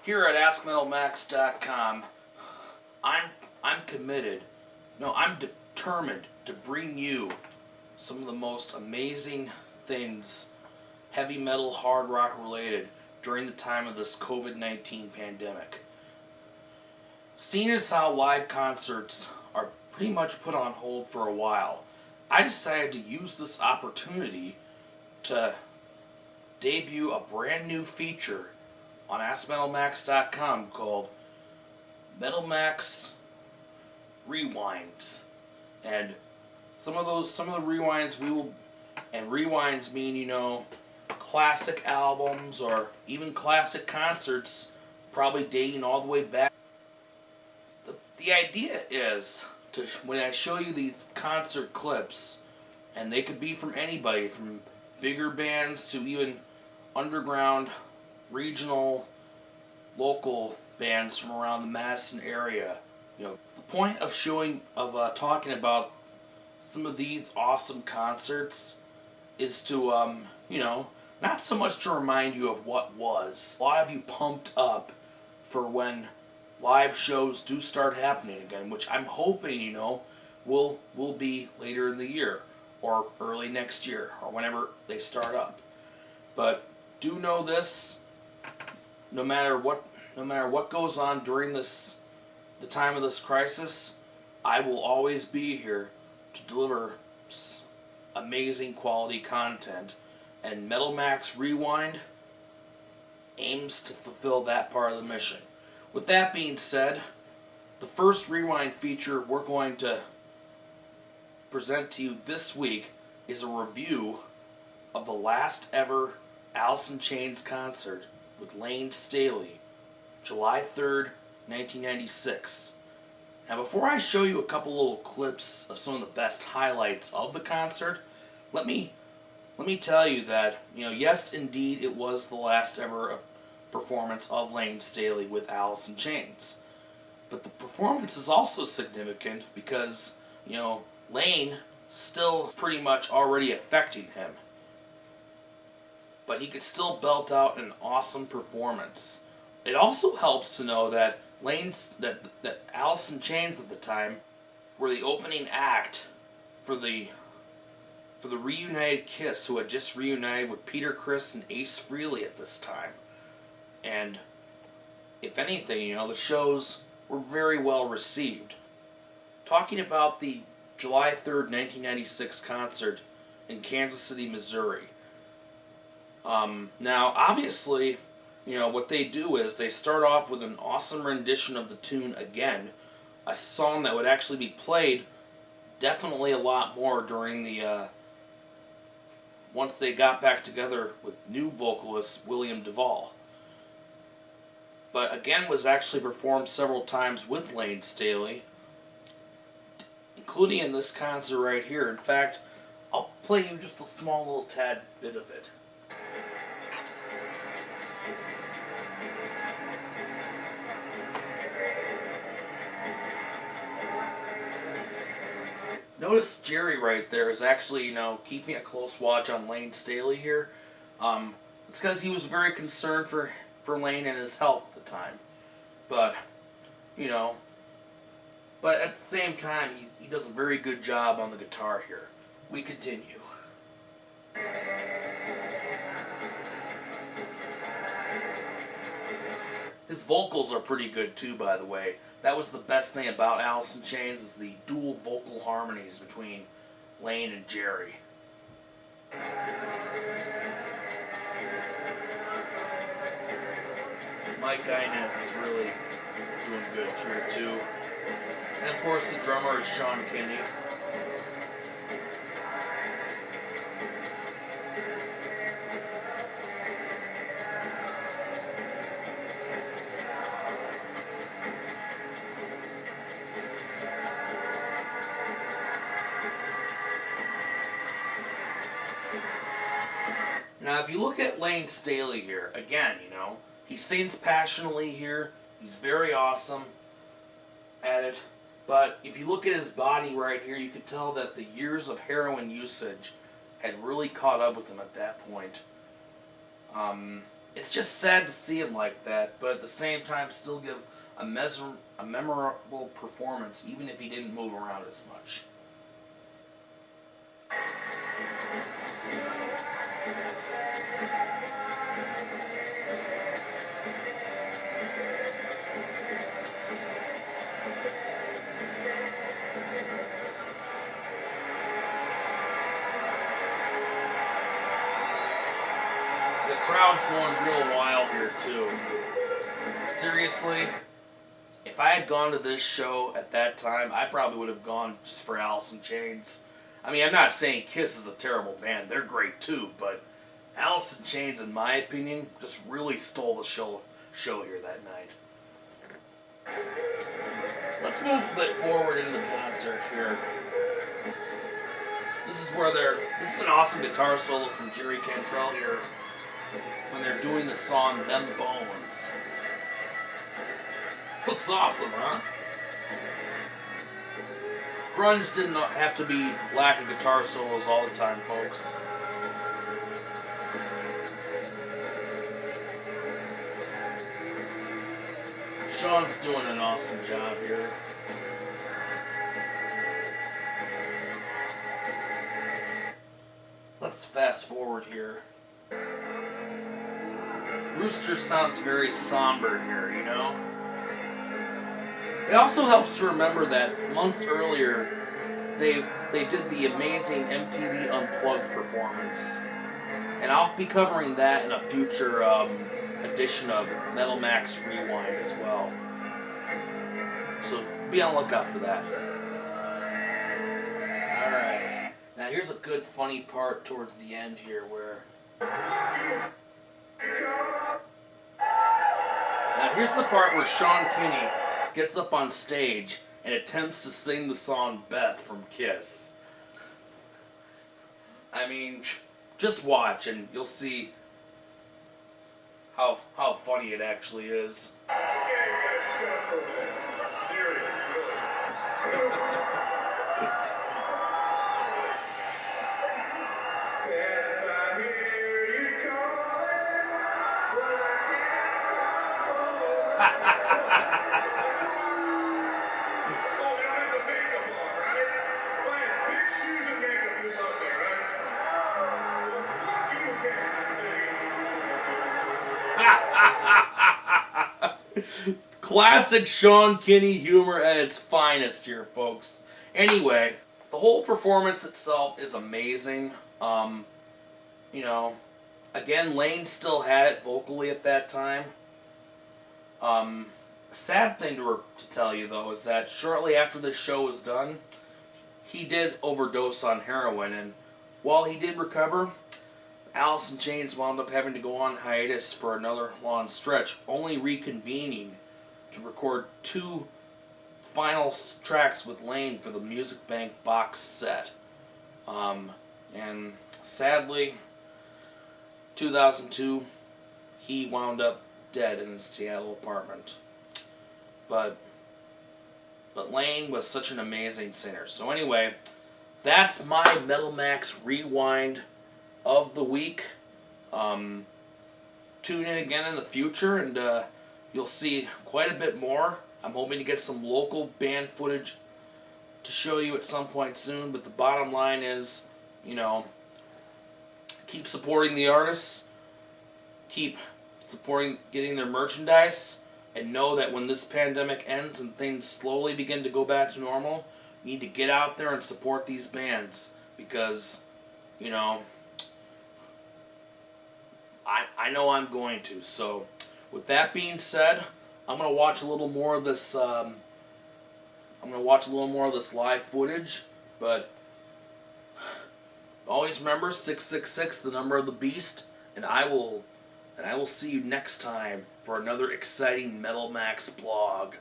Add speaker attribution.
Speaker 1: Here at AskMetalMax.com, I'm committed, no, I'm determined to bring you some of the most amazing things, heavy metal, hard rock related, during the time of this COVID-19 pandemic. Seeing as how live concerts are pretty much put on hold for a while, I decided to use this opportunity to debut a brand new feature on AskMetalMax.com called Metal Max Rewinds. And some of the rewinds rewinds mean, classic albums or even classic concerts, probably dating all the way back. The idea is to, when I show you these concert clips, and they could be from anybody, from bigger bands to even underground, regional, local bands from around the Madison area. The point of talking about some of these awesome concerts is to, not so much to remind you of what was. A lot of you pumped up for when live shows do start happening again, which I'm hoping, will be later in the year or early next year or whenever they start up. But do know this: no matter what goes on during the time of this crisis, I will always be here to deliver amazing quality content, and Metal Max Rewind aims to fulfill that part of the mission. With that being said, the first rewind feature we're going to present to you this week is a review of the last ever Alice in Chains concert with Layne Staley, July 3rd, 1996. Now, before I show you a couple little clips of some of the best highlights of the concert, let me tell you that, yes, indeed, it was the last ever performance of Layne Staley with Alice in Chains. But the performance is also significant because, Layne still pretty much already affecting him. But he could still belt out an awesome performance. It also helps to know that that Alice in Chains at the time were the opening act for the reunited Kiss, who had just reunited with Peter Criss and Ace Frehley at this time. And if anything, the shows were very well received. Talking about the July 3rd, 1996 concert in Kansas City, Missouri. Now, obviously, what they do is they start off with an awesome rendition of the tune Again, a song that would actually be played definitely a lot more during the, once they got back together with new vocalist William DuVall. But Again was actually performed several times with Layne Staley, including in this concert right here. In fact, I'll play you just a small little tad bit of it. Notice Jerry right there is actually, keeping a close watch on Layne Staley here. It's because he was very concerned for Layne and his health at the time. But, but at the same time, he does a very good job on the guitar here. We continue. His vocals are pretty good too, by the way. That was the best thing about Alice in Chains, is the dual vocal harmonies between Layne and Jerry. Mike Inez is really doing good here too. And of course the drummer is Sean Kinney. Now, if you look at Layne Staley here, again, he sings passionately here. He's very awesome at it. But if you look at his body right here, you can tell that the years of heroin usage had really caught up with him at that point. it's just sad to see him like that, but at the same time still give a memorable performance, even if he didn't move around as much. The crowd's going real wild here too. Seriously, if I had gone to this show at that time, I probably would have gone just for Alice in Chains. I mean, I'm not saying Kiss is a terrible band. They're great too, but Alice in Chains, in my opinion, just really stole the show here that night. Let's move a bit forward into the concert here. This is an awesome guitar solo from Jerry Cantrell here when they're doing the song Them Bones. Looks awesome, huh? Grunge didn't have to be lack of guitar solos all the time, folks. Sean's doing an awesome job here. Let's fast forward here. Rooster sounds very somber here, you know? It also helps to remember that months earlier, they did the amazing MTV Unplugged performance. And I'll be covering that in a future edition of Metal Max Rewind as well. So be on the lookout for that. Alright. Now here's a good funny part towards the end here where... Now here's the part where Sean Kinney gets up on stage and attempts to sing the song Beth from Kiss. I mean, just watch and you'll see how funny it actually is.
Speaker 2: Serious, really.
Speaker 1: Classic Sean Kinney humor at its finest here, folks. Anyway, the whole performance itself is amazing. You know, again, Lane still had it vocally at that time. Sad thing to tell you, though, is that shortly after this show was done, he did overdose on heroin, and while he did recover, Alice in Chains wound up having to go on hiatus for another long stretch, only reconvening to record 2 final tracks with Lane for the Music Bank box set. And sadly, 2002, he wound up dead in his Seattle apartment. But Lane was such an amazing singer. So anyway, that's my Metal Max Rewind of the week. Tune in again in the future and you'll see quite a bit more. I'm hoping to get some local band footage to show you at some point soon, but the bottom line is, you know, keep supporting the artists, keep supporting getting their merchandise, and know that when this pandemic ends and things slowly begin to go back to normal, you need to get out there and support these bands because, you know, I know I'm going to. So, with that being said, I'm gonna watch a little more of this. I'm gonna watch a little more of this live footage, but always remember 666, the number of the beast, and I will see you next time for another exciting Metal Max blog.